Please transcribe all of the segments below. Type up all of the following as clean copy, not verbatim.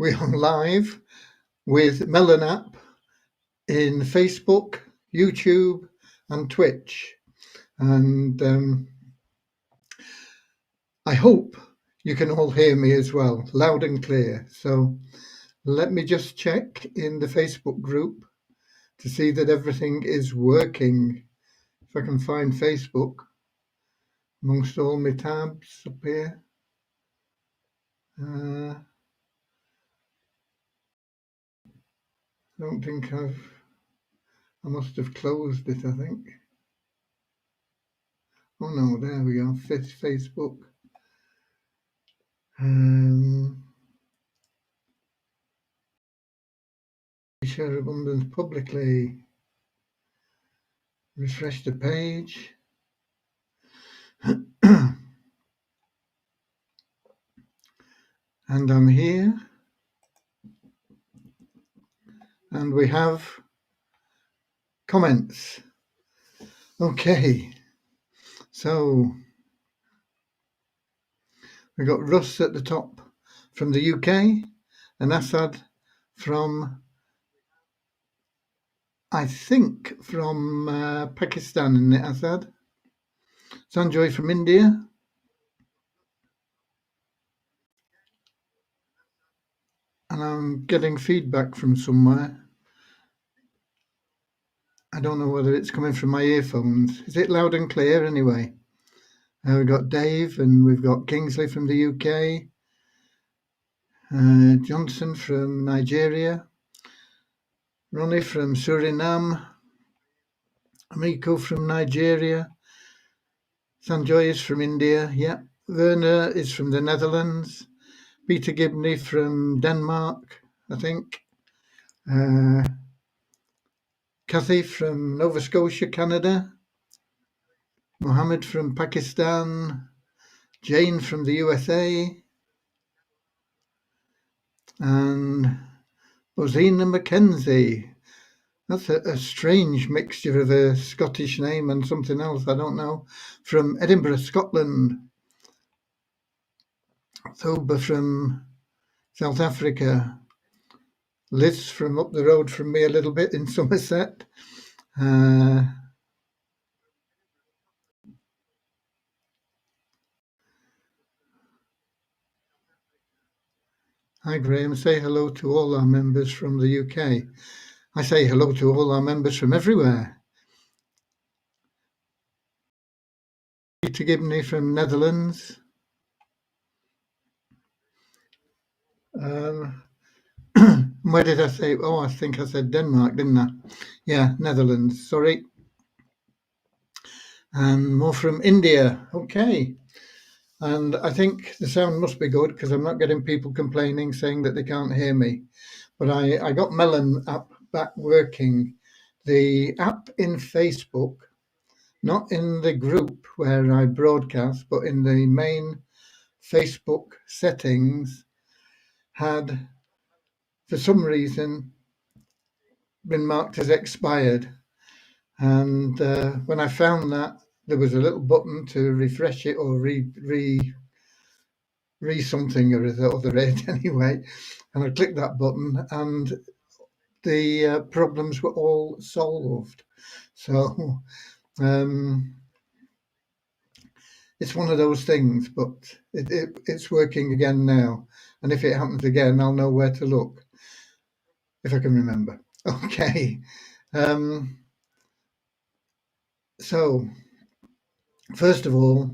We are live with Melon App in Facebook, YouTube, and Twitch. And I hope you can all hear me as well, loud and clear. So let me just check in the Facebook group to see that everything is working. If I can find Facebook amongst all my tabs up here. I don't think I must have closed it, I think. Oh no, there we are, Facebook. Share abundance publicly. Refresh the page. And I'm here. And we have comments. Okay. So we got Russ at the top from the UK and Assad from, I think, from Pakistan, isn't it, Assad? Sanjoy from India. And I'm getting feedback from somewhere. I don't know whether it's coming from my earphones. Is it loud and clear anyway? We've got Dave and we've got Kingsley from the UK. Johnson from Nigeria. Ronnie from Suriname. Amiko from Nigeria. Sanjoy is from India. Yeah. Werner is from the Netherlands. Peter Gibney from Denmark, I think. Kathy from Nova Scotia, Canada. Mohammed from Pakistan. Jane from the USA. And Rosina Mackenzie. That's a strange mixture of a Scottish name and something else, I don't know. From Edinburgh, Scotland. Thoba from South Africa. Liz from up the road from me a little bit in Somerset. Hi Graham, say hello to all our members from the UK. I say hello to all our members from everywhere. Peter Gibney from Netherlands. Where did I say? Oh, I think I said Denmark, didn't I? Yeah, Netherlands, sorry. And more from India. Okay. And I think the sound must be good because I'm not getting people complaining saying that they can't hear me. But I got Melon app back working. The app in Facebook, not in the group where I broadcast, but in the main Facebook settings, had for some reason been marked as expired. And when I found that, there was a little button to refresh it or re something or other it anyway. And I clicked that button and the problems were all solved. So it's one of those things, but it's working again now. And if it happens again, I'll know where to look, if I can remember. Okay. So, first of all,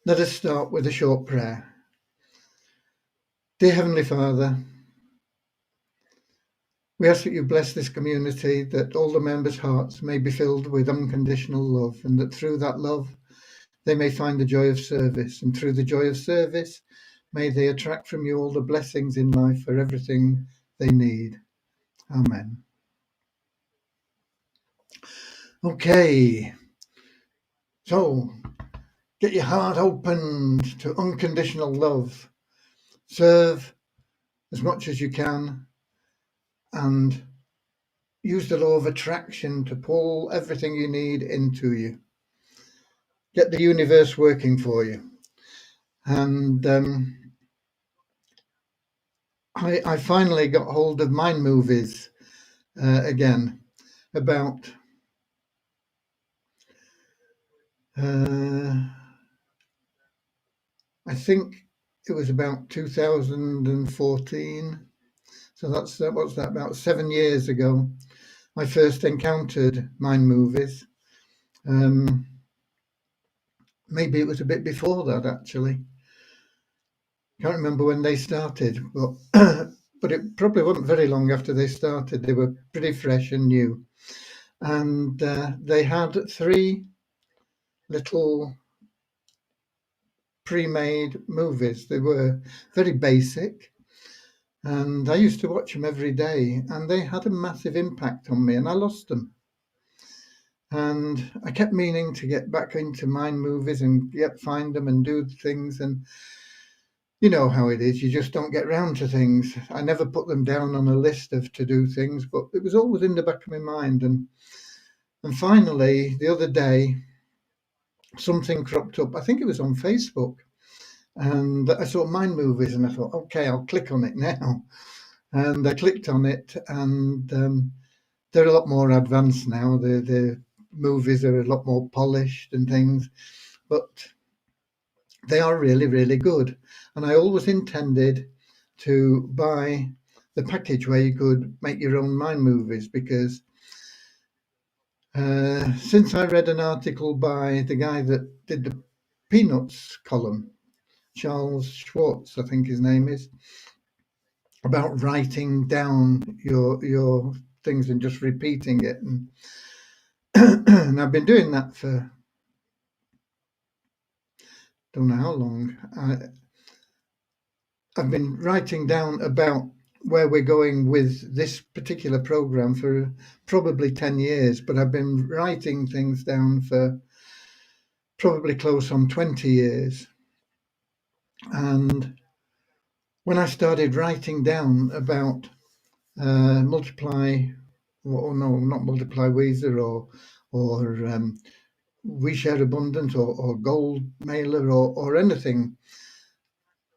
let us start with a short prayer. Dear Heavenly Father, we ask that you bless this community, that all the members' hearts may be filled with unconditional love, and that through that love they may find the joy of service, and through the joy of service may they attract from you all the blessings in life for everything they need. Amen. Okay, so get your heart opened to unconditional love. Serve as much as you can and use the law of attraction to pull everything you need into you. Get the universe working for you. And I finally got hold of Mind Movies again about I think it was about 2014. So what's that, about 7 years ago. I first encountered Mind Movies. Um, Maybe it was a bit before that actually. Can't remember when they started, but but it probably wasn't very long after they started. They were pretty fresh and new, and they had three little pre-made movies. They were very basic, and I used to watch them every day, and they had a massive impact on me, and I lost them. And I kept meaning to get back into Mind Movies and find them and do things, and you know how it is, you just don't get round to things. I never put them down on a list of to do things, but it was always in the back of my mind. And finally, the other day, something cropped up. I think it was on Facebook, and I saw Mind Movies, and I thought, okay, I'll click on it now. And I clicked on it, and they're a lot more advanced now. The movies are a lot more polished and things, but they are really, really good. And I always intended to buy the package where you could make your own Mind Movies, because since I read an article by the guy that did the Peanuts column, Charles Schwartz, I think his name is, about writing down your things and just repeating it. And, and I've been doing that for don't know how long. I've been writing down about where we're going with this particular program for probably 10 years, but I've been writing things down for probably close on 20 years. And when I started writing down about multiply, or no, not multiply Weezer, or We Share Abundance, or Gold Mailer, or anything,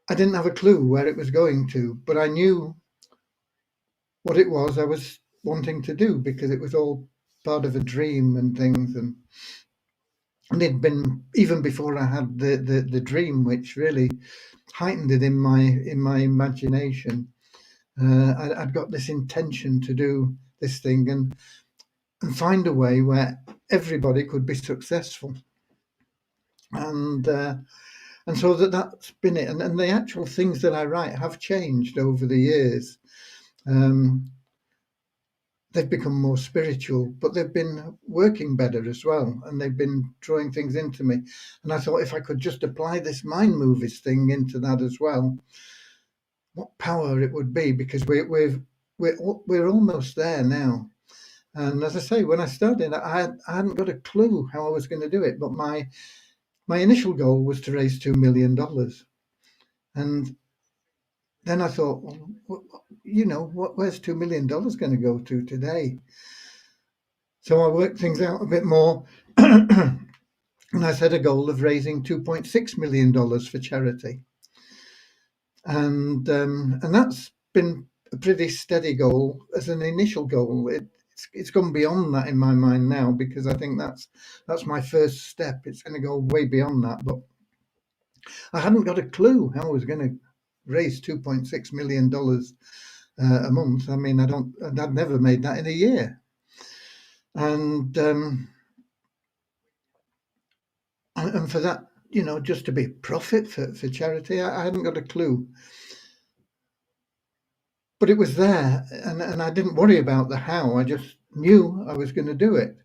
I didn't have a clue where it was going to, but I knew what it was I was wanting to do, because it was all part of a dream and things. And it'd been even before I had the dream, which really heightened it in my imagination. I'd got this intention to do this thing, and find a way where everybody could be successful. And so that's been it. And the actual things that I write have changed over the years. Um, they've become more spiritual, but they've been working better as well, and they've been drawing things into me. And I thought, if I could just apply this Mind Movies thing into that as well, what power it would be, because we're almost there now. And as I say, when I started, I hadn't got a clue how I was going to do it, but my initial goal was to raise $2 million. And then I thought, well, where's $2 million going to go to today? So I worked things out a bit more, and I set a goal of raising $2.6 million for charity, and that's been a pretty steady goal as an initial goal. It's gone beyond that in my mind now, because I think that's my first step. It's going to go way beyond that, but I hadn't got a clue how I was going to raise $2.6 million a month. I mean, I'd never made that in a year, and for that, just to be profit for charity, I hadn't got a clue. But it was there, and I didn't worry about the how. I just knew I was going to do it.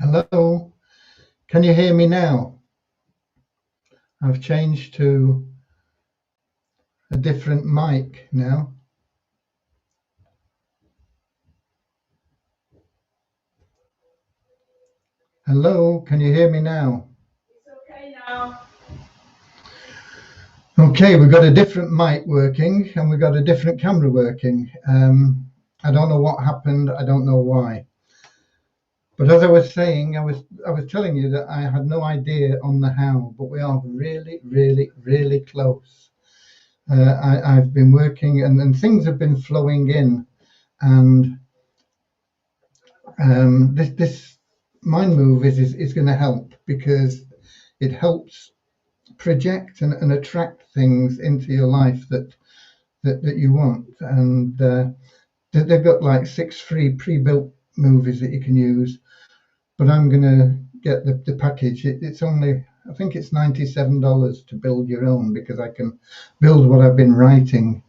Hello, can you hear me now? I've changed to a different mic now. Hello, can you hear me now? Okay now. Okay, we've got a different mic working and we've got a different camera working. I don't know what happened. I don't know why. But as I was saying, I was telling you that I had no idea on the how, but we are really, really, really close. I've been working and things have been flowing in, and this mind move is going to help because it helps project and attract things into your life that you want. And they've got like 6 free pre-built movies that you can use, but I'm going to get the package. It's only, I think it's $97 to build your own, because I can build what I've been writing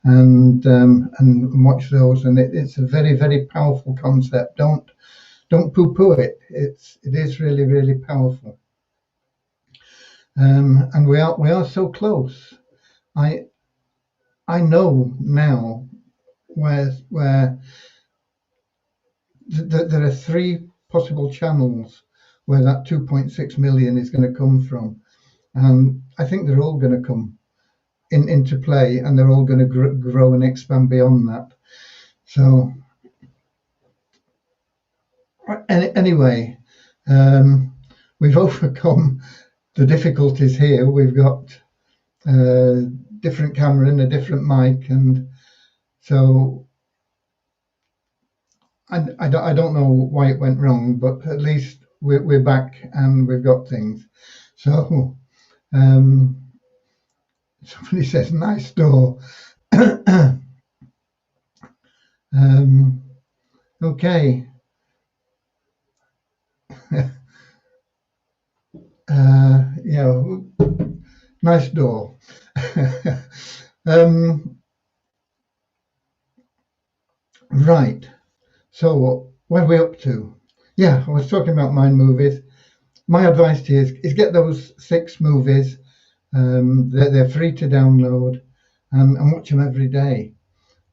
and watch those. And it's a very, very powerful concept. Don't poo-poo it. It is really, really powerful. And we are so close. I I know now where there are 3 possible channels where that 2.6 million is going to come from, and I think they're all going to come into play, and they're all going to grow and expand beyond that. So anyway, we've overcome the difficulties here. We've got a different camera and a different mic, and so I don't know why it went wrong, but at least we're back and we've got things. So um, somebody says nice door. Okay. Yeah, nice door. Right. So what are we up to? Yeah, I was talking about Mind Movies. My advice to you is get those 6 movies. They're free to download, and watch them every day,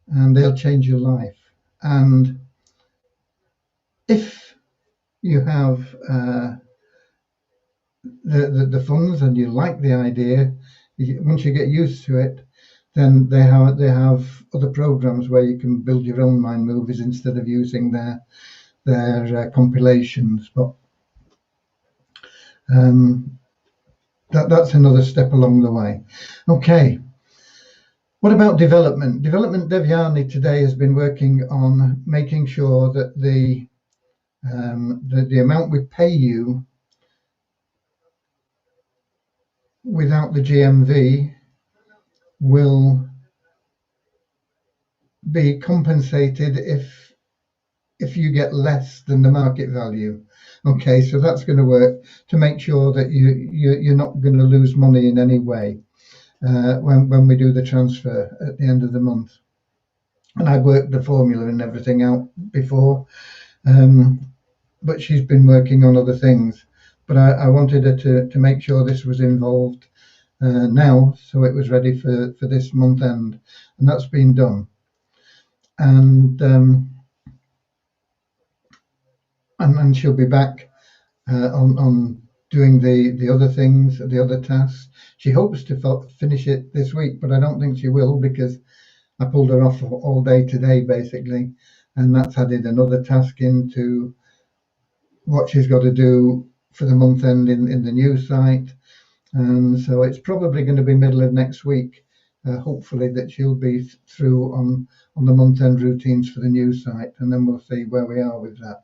and they'll change your life. And if you have the funds and you like the idea, once you get used to it, then they have other programs where you can build your own mind movies instead of using their compilations. But that's another step along the way. Okay. What about development? Development Devyani today has been working on making sure that the amount we pay you without the GMV will be compensated if you get less than the market value. Okay, so that's going to work to make sure that you're not going to lose money in any way when we do the transfer at the end of the month. And I worked the formula and everything out before, but she's been working on other things. But I wanted her to make sure this was involved now, so it was ready for this month end, and that's been done. And she'll be back on doing the other things, the other tasks. She hopes to finish it this week, but I don't think she will, because I pulled her off all day today, basically, and that's added another task into what she's got to do for the month end in the new site. And so it's probably going to be middle of next week, hopefully, that she'll be through on the month end routines for the new site, and then we'll see where we are with that.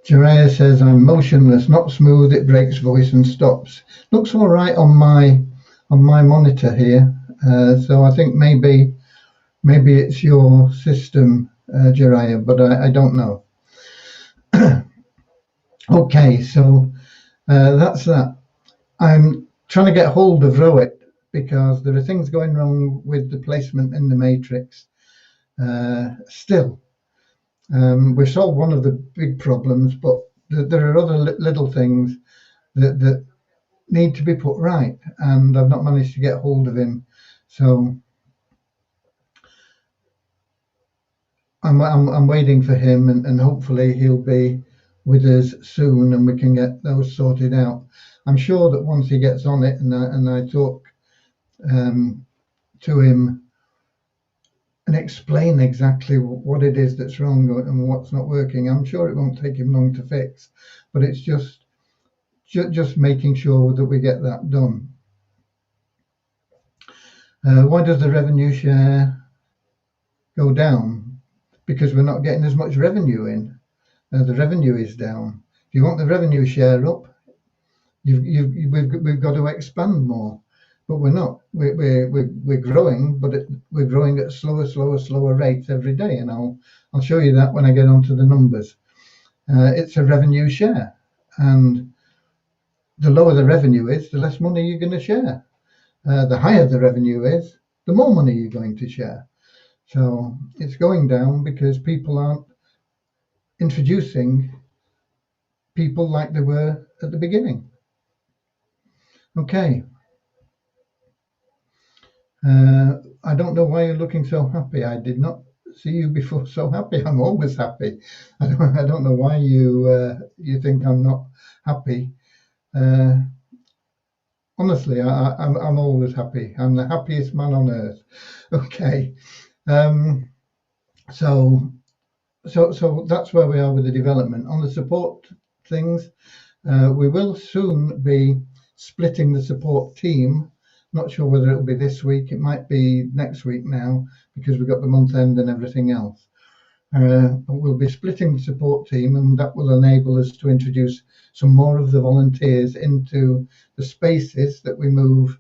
Jiraiya says, I'm motionless, not smooth, it breaks voice and stops. Looks all right on my monitor here, so I think maybe it's your system, Jiraiya, but I don't know. Okay, so that's that. I'm trying to get hold of Rowett because there are things going wrong with the placement in the matrix, still. We've solved one of the big problems, but there are other little things that need to be put right, and I've not managed to get hold of him. So I'm waiting for him, and hopefully he'll be with us soon, and we can get those sorted out. I'm sure that once he gets on it, and I talk to him and explain exactly what it is that's wrong and what's not working, I'm sure it won't take him long to fix. But it's just making sure that we get that done. Why does the revenue share go down? Because we're not getting as much revenue in. The revenue is down. If you want the revenue share up, we've got to expand more. But we're not. We're growing, but we're growing at slower rates every day, and I'll show you that when I get onto the numbers. It's a revenue share, and the lower the revenue is, the less money you're going to share. The higher the revenue is, the more money you're going to share. So it's going down because people aren't introducing people like they were at the beginning. Okay. I don't know why you're looking so happy. I did not see you before so happy. I'm always happy. I don't know why you think I'm not happy. Honestly, I'm always happy. I'm the happiest man on earth. Okay. So that's where we are with the development. On the support things, we will soon be splitting the support team. Not sure whether it'll be this week. It might be next week now, because we've got the month end and everything else. We'll be splitting the support team, and that will enable us to introduce some more of the volunteers into the spaces that we move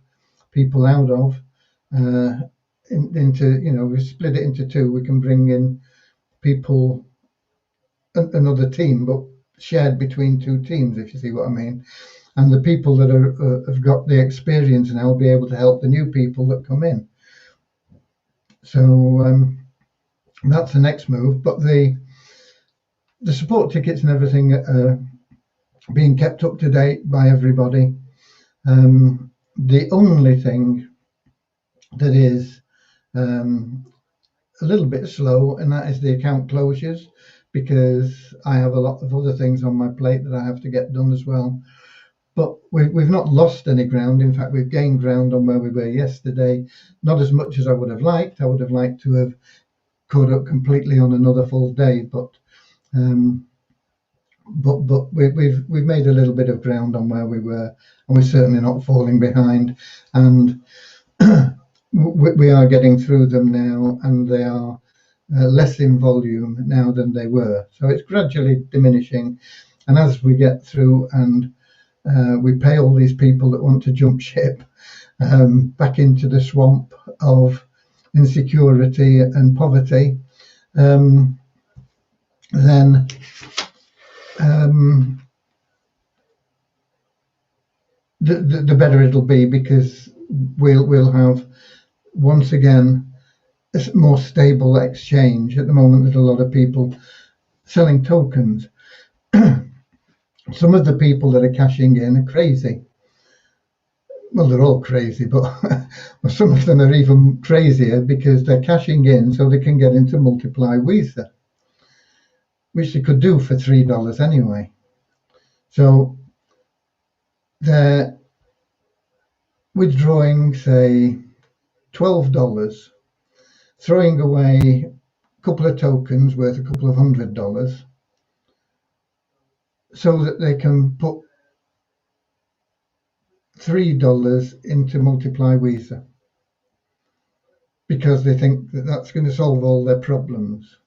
people out of. We split it into two. We can bring in people, another team, but shared between two teams, if you see what I mean. And the people that have got the experience now will be able to help the new people that come in. So that's the next move. But the support tickets and everything are being kept up to date by everybody. The only thing that is a little bit slow, and that is the account closures, because I have a lot of other things on my plate that I have to get done as well. But we've not lost any ground. In fact, we've gained ground on where we were yesterday. Not as much as I would have liked. I would have liked to have caught up completely on another full day, but we've made a little bit of ground on where we were, and we're certainly not falling behind. And we are getting through them now, and they are less in volume now than they were. So it's gradually diminishing. And as we get through and we pay all these people that want to jump ship back into the swamp of insecurity and poverty, then the better it'll be, because we'll have once again a more stable exchange. At the moment, there's a lot of people selling tokens. Some of the people that are cashing in are crazy. Well, they're all crazy, but some of them are even crazier, because they're cashing in so they can get into Multiply Visa, which they could do for $3 anyway. So they're withdrawing, say, $12, throwing away a couple of tokens worth a couple of $100, so that they can put $3 into Multiply Visa, because they think that that's going to solve all their problems.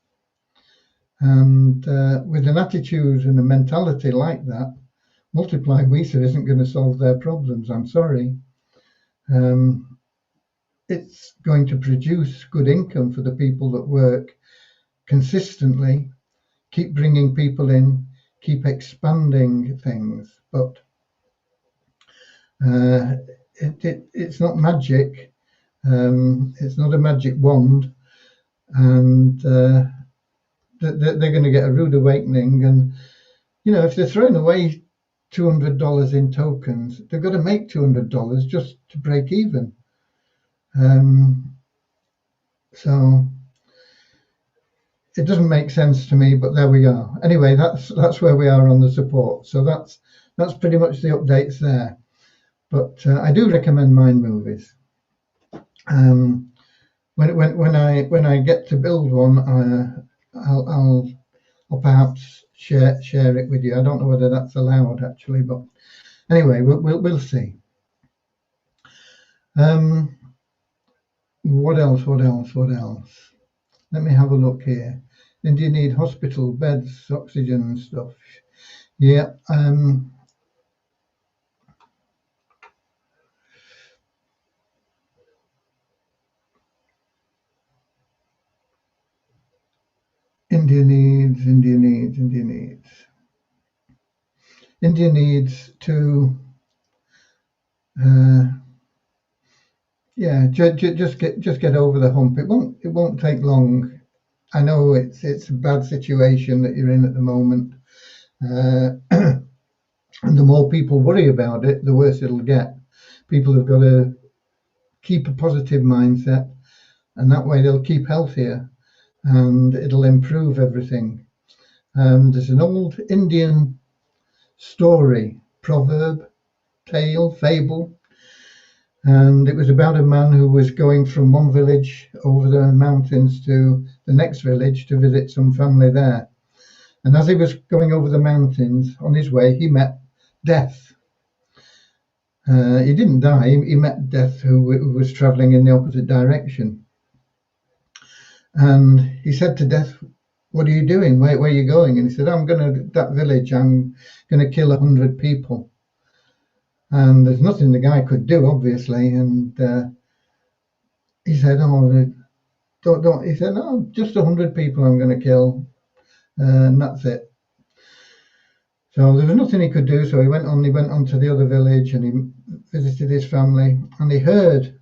And with an attitude and a mentality like that, Multiply Visa isn't going to solve their problems. I'm sorry. It's going to produce good income for the people that work consistently, keep bringing people in, keep expanding things, but it's not magic. It's not a magic wand. and they're going to get a rude awakening. And if they're throwing away $200 in tokens, they've got to make $200 just to break even. So it doesn't make sense to me, but there we are. Anyway, that's where we are on the support. So that's pretty much the updates there. But I do recommend Mind Movies. When I get to build one, I'll perhaps share it with you. I don't know whether that's allowed actually, but anyway, we'll see. What else? Let me have a look here. And do you need hospital beds, oxygen stuff? Yeah. India needs to just get over the hump. It won't take long. I know it's a bad situation that you're in at the moment, and the more people worry about it, the worse it'll get. People have got to keep a positive mindset, and that way they'll keep healthier, and it'll improve everything. There's an old Indian story, proverb, tale, fable, and it was about a man who was going from one village over the mountains to the next village to visit some family there. And as he was going over the mountains, on his way, he met Death. He didn't die, he met Death, who was traveling in the opposite direction. And he said to Death, "What are you doing? Where are you going?" And he said, I'm going to that village, I'm going to kill 100 people. And there's nothing the guy could do, obviously. And he said, "Oh, don't." He said, "No, just 100 people I'm going to kill, and that's it." So there was nothing he could do. So he went on to the other village, and he visited his family, and he heard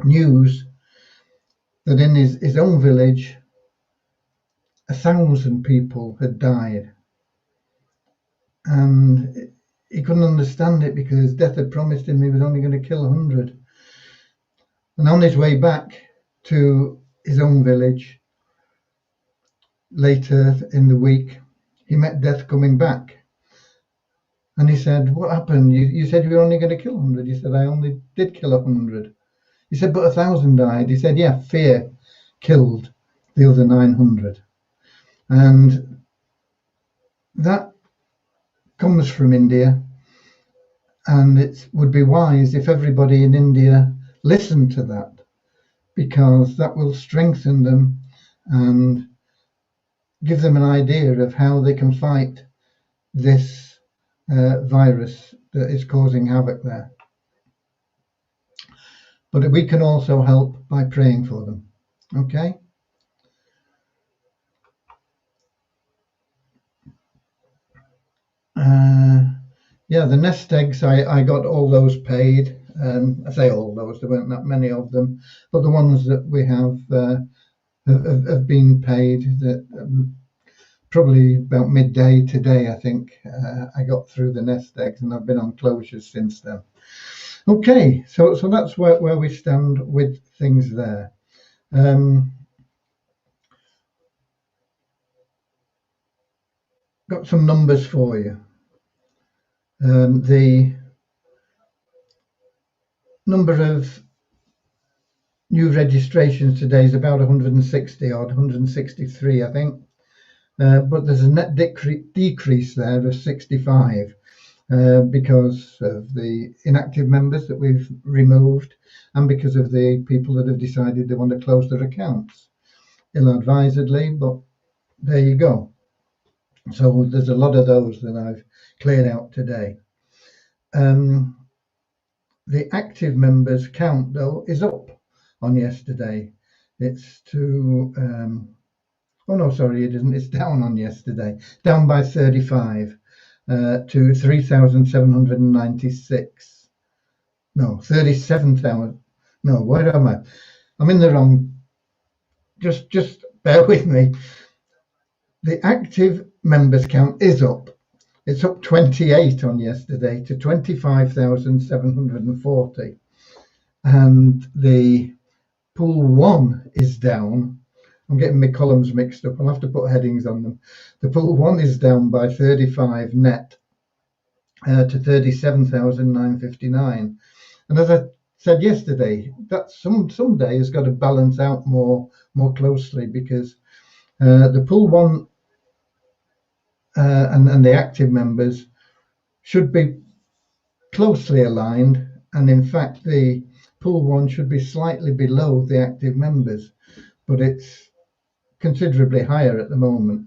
news that in his own village, 1,000 people had died, and he couldn't understand it because Death had promised him he was only going to kill 100. And on his way back to his own village, later in the week, he met Death coming back. And he said, "What happened? You said you were only going to kill 100. He said, "I only did kill 100. He said, "But 1,000 died." He said, "Yeah, fear killed the other 900. And that comes from India. And it would be wise if everybody in India listened to that, because that will strengthen them and give them an idea of how they can fight this virus that is causing havoc there. But we can also help by praying for them. Okay? Yeah, the nest eggs, I got all those paid. I say all those, there weren't that many of them, but the ones that we have been paid. That probably about midday today, I think, I got through the nest eggs, and I've been on closures since then. Okay, so that's where we stand with things there. Got some numbers for you. The number of new registrations today is about 160 odd, 163, I think. But there's a net decrease there of 65 because of the inactive members that we've removed, and because of the people that have decided they want to close their accounts. Ill-advisedly, but there you go. So there's a lot of those that I've cleared out today. The active members count, though, is up on yesterday. It's to oh no, sorry, it isn't. It's down on yesterday, down by 35 to 3,796. No, 37,000. No, where am I? I'm in the wrong just bear with me. The active members count is up. It's up 28 on yesterday to 25,740. And the pool 1 is down. I'm getting my columns mixed up. I'll have to put headings on them. The pool 1 is down by 35 net to 37,959. And as I said yesterday, that someday has got to balance out more closely, because the pool 1 and the active members should be closely aligned, and in fact the pool 1 should be slightly below the active members, but it's considerably higher at the moment.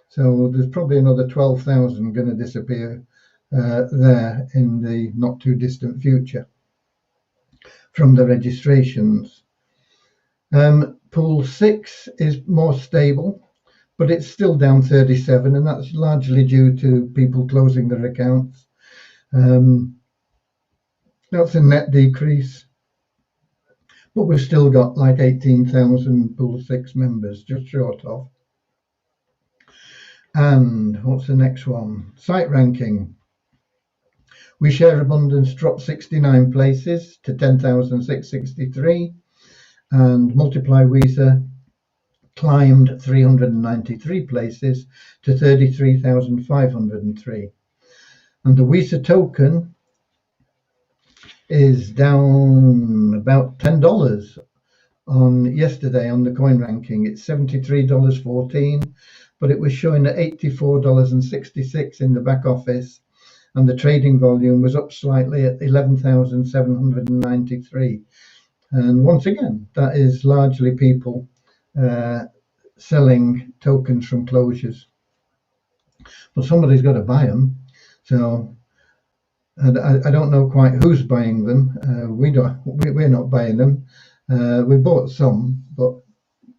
So there's probably another 12,000 going to disappear there in the not too distant future from the registrations. Pool 6 is more stable, but it's still down 37, and that's largely due to people closing their accounts. That's a net decrease, but we've still got like 18,000 Pool 6 members, just short of. And what's the next one? Site ranking. We Share Abundance dropped 69 places to 10,663, and Multiply Weezer climbed 393 places to 33,503. And the Weezer token is down about $10 on yesterday on the coin ranking. It's $73.14, but it was showing at $84.66 in the back office, and the trading volume was up slightly at 11,793. And once again, that is largely people selling tokens from closures. But somebody's got to buy them, so I don't know quite who's buying them. We're not buying them. We bought some, but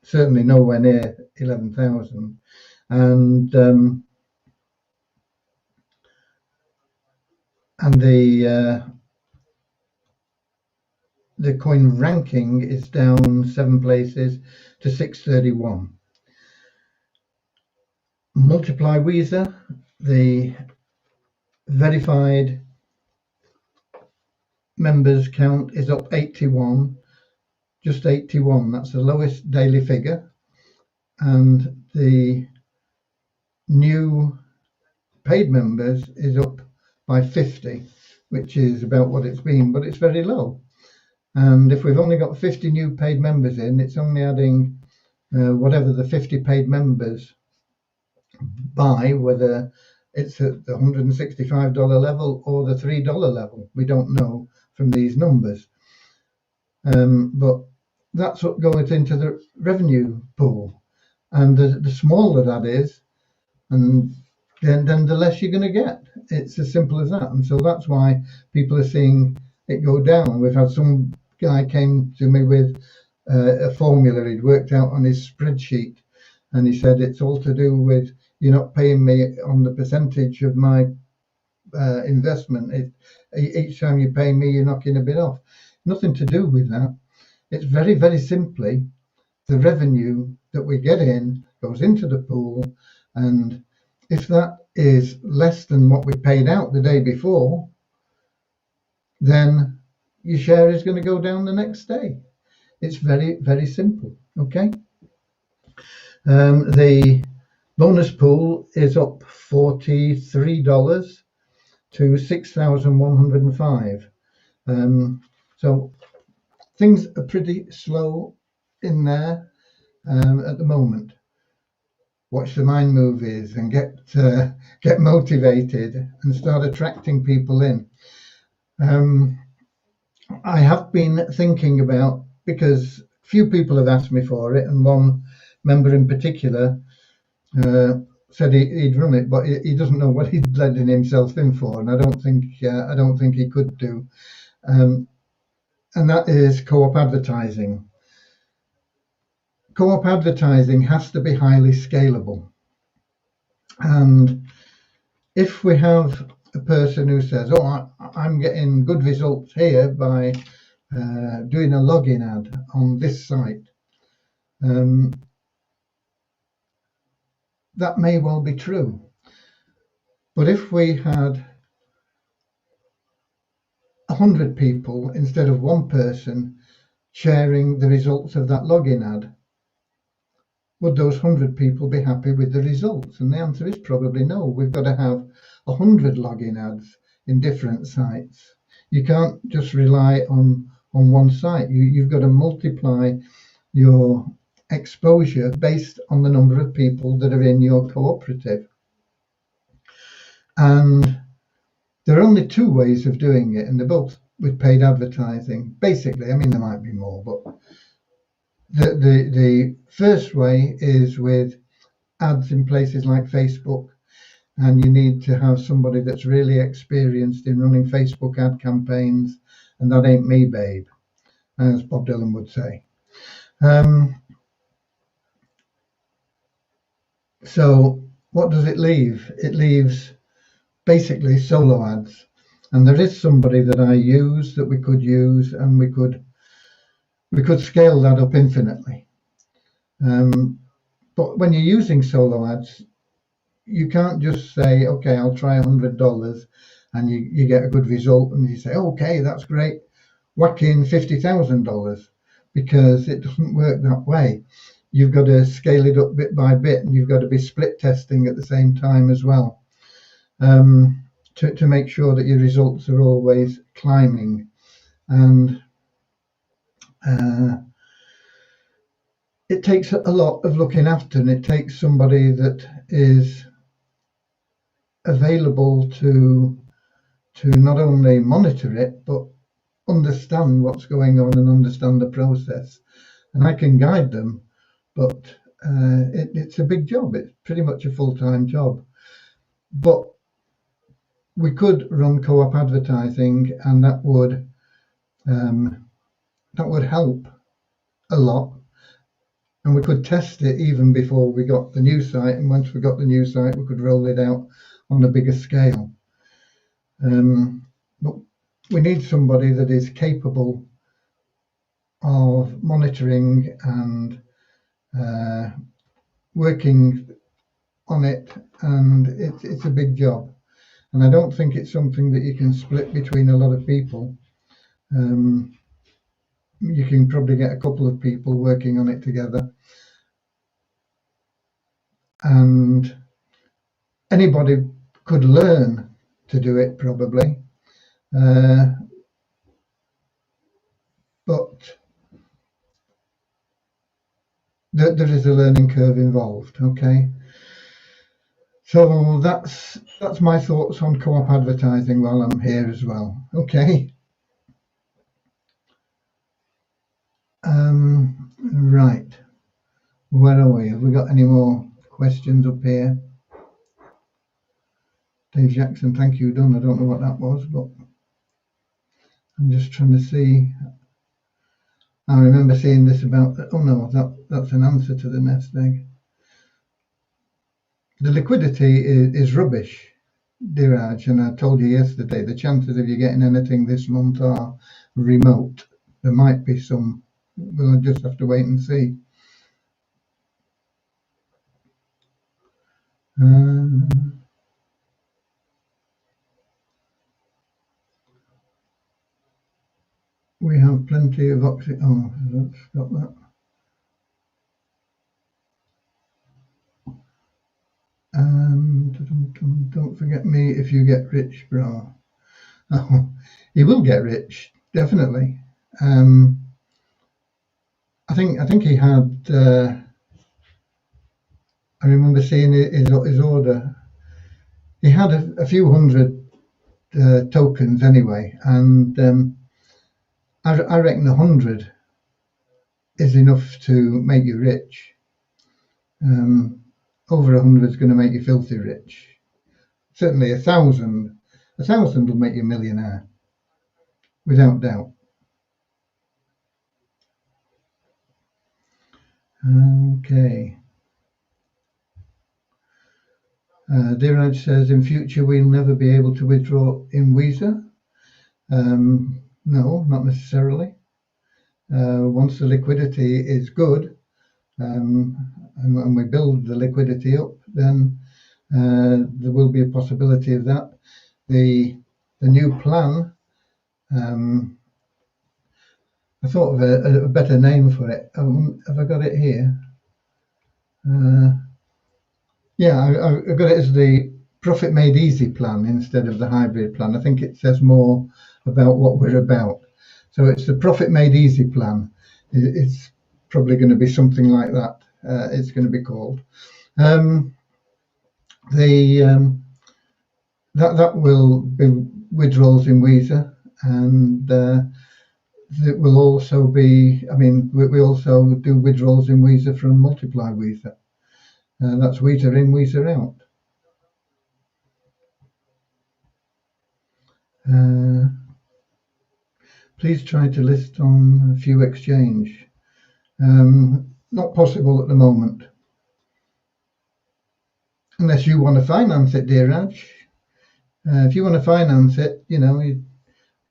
certainly nowhere near 11,000. And the coin ranking is down 7 places to 631. Multiply Weezer, the verified members count is up 81, just 81. That's the lowest daily figure. And the new paid members is up by 50, which is about what it's been, but it's very low. And if we've only got 50 new paid members in, it's only adding whatever the 50 paid members buy, whether it's at the $165 level or the $3 level. We don't know from these numbers. But that's what goes into the revenue pool. And the smaller that is, and then the less you're going to get. It's as simple as that. And so that's why people are seeing it go down. We've had some guy came to me with a formula he'd worked out on his spreadsheet, and he said it's all to do with you're not paying me on the percentage of my investment. Each time you pay me, you're knocking a bit off. Nothing to do with that. It's very, very simply the revenue that we get in goes into the pool, and if that is less than what we paid out the day before, then your share is going to go down the next day. It's very, very simple. Okay. The bonus pool is up $43 to 6,105. So things are pretty slow in there at the moment. Watch the mind movies and get motivated and start attracting people in. I have been thinking about, because few people have asked me for it, and one member in particular said he'd run it, but he doesn't know what he's letting himself in for, and I don't think he could do. And that is co-op advertising. Co-op advertising has to be highly scalable, and if we have a person who says, "Oh, I'm getting good results here by doing a login ad on this site," that may well be true. But if we had 100 people instead of one person sharing the results of that login ad, would those 100 people be happy with the results? And the answer is probably no. We've got to have 100 login ads in different sites. You can't just rely on one site. You've got to multiply your exposure based on the number of people that are in your cooperative. And there are only two ways of doing it, and they're both with paid advertising. Basically, I mean, there might be more, but the first way is with ads in places like Facebook, and you need to have somebody that's really experienced in running Facebook ad campaigns, and that ain't me, babe, as Bob Dylan would say. So what does it leave? It leaves basically solo ads, and there is somebody that I use that we could use, and we could scale that up infinitely. But when you're using solo ads, you can't just say, okay, I'll try $100, and you get a good result, and you say, okay, that's great, whack in $50,000, because it doesn't work that way. You've got to scale it up bit by bit, and you've got to be split testing at the same time as well, to make sure that your results are always climbing. And it takes a lot of looking after, and it takes somebody that is available to not only monitor it, but understand what's going on and understand the process. And I can guide them, but it's a big job. It's pretty much a full-time job. But we could run co-op advertising, and that would help a lot. And we could test it even before we got the new site. And once we got the new site, we could roll it out on a bigger scale. But we need somebody that is capable of monitoring and working on it. And it's a big job. And I don't think it's something that you can split between a lot of people. You can probably get a couple of people working on it together. And anybody could learn to do it probably, but there is a learning curve involved. Okay, so that's my thoughts on co-op advertising while I'm here as well. Okay, right, where are we? Have we got any more questions up here? Dave Jackson, thank you, done. I don't know what that was, but I'm just trying to see. I remember seeing this about, oh no, that's an answer to the nest egg. The liquidity is rubbish, Diraj, and I told you yesterday, the chances of you getting anything this month are remote. There might be some, we'll just have to wait and see. We have plenty of oxygen. Oh, let's stop that. And don't forget me if you get rich, bro. Oh, he will get rich, definitely. I think he had. I remember seeing his order. He had a few hundred tokens anyway, and I reckon 100 is enough to make you rich. Over 100 is going to make you filthy rich. Certainly 1,000 will make you a millionaire, without doubt. Okay. Diraj says, in future we'll never be able to withdraw in Visa. No, not necessarily. Once the liquidity is good, and we build the liquidity up, then there will be a possibility of that. The new plan, I thought of a better name for it. Have I got it here? Yeah, I've got it as the Profit Made Easy plan instead of the hybrid plan. I think it says more about what we're about. So it's the Profit Made Easy plan. It's probably going to be something like that. It's going to be called. That will be withdrawals in Weezer, and it will also be. I mean, we also do withdrawals in Weezer from Multiply Weezer. That's Weezer in, Weezer out. Please try to list on a few exchange. Not possible at the moment. Unless you want to finance it, dear Raj. If you want to finance it, you know, it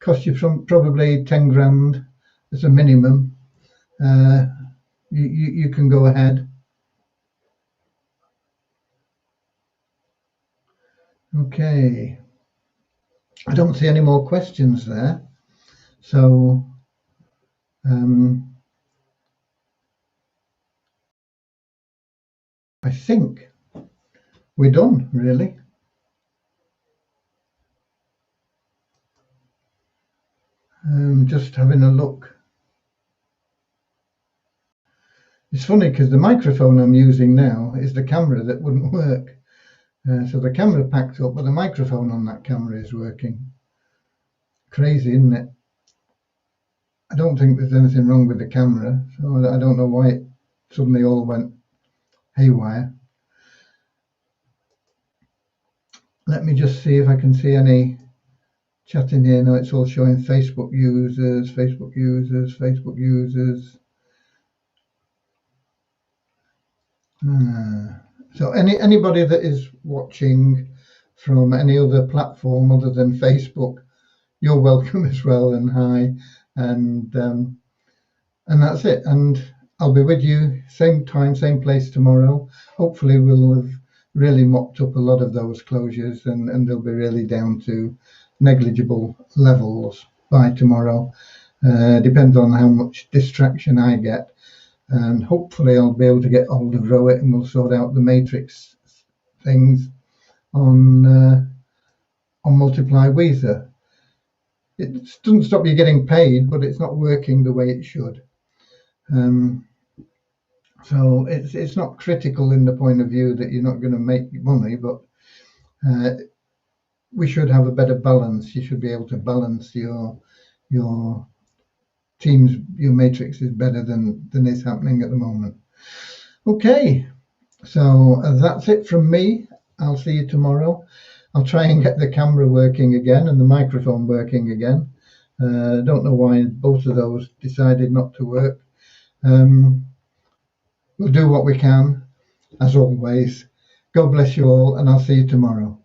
costs you probably 10 grand as a minimum. You can go ahead. Okay. I don't see any more questions there. So I think we're done, really. Just having a look. It's funny because the microphone I'm using now is the camera that wouldn't work. So the camera packed up, but the microphone on that camera is working. Crazy, isn't it? I don't think there's anything wrong with the camera, so I don't know why it suddenly all went haywire. Let me just see if I can see any chat in here. No, it's all showing Facebook users, Facebook users, Facebook users. So anybody that is watching from any other platform other than Facebook, you're welcome as well, and hi, and that's it. And I'll be with you same time, same place tomorrow. Hopefully we'll have really mopped up a lot of those closures, and they'll be really down to negligible levels by tomorrow. Depends on how much distraction I get. And hopefully I'll be able to get hold of Rowit, and we'll sort out the matrix things on Multiply Weezer. It doesn't stop you getting paid, but it's not working the way it should. So it's not critical in the point of view that you're not going to make money, but we should have a better balance. You should be able to balance your teams, your matrix is better than is happening at the moment. Okay, so that's it from me. I'll see you tomorrow. I'll try and get the camera working again and the microphone working again. Don't know why both of those decided not to work. We'll do what we can, as always. God bless you all, and I'll see you tomorrow.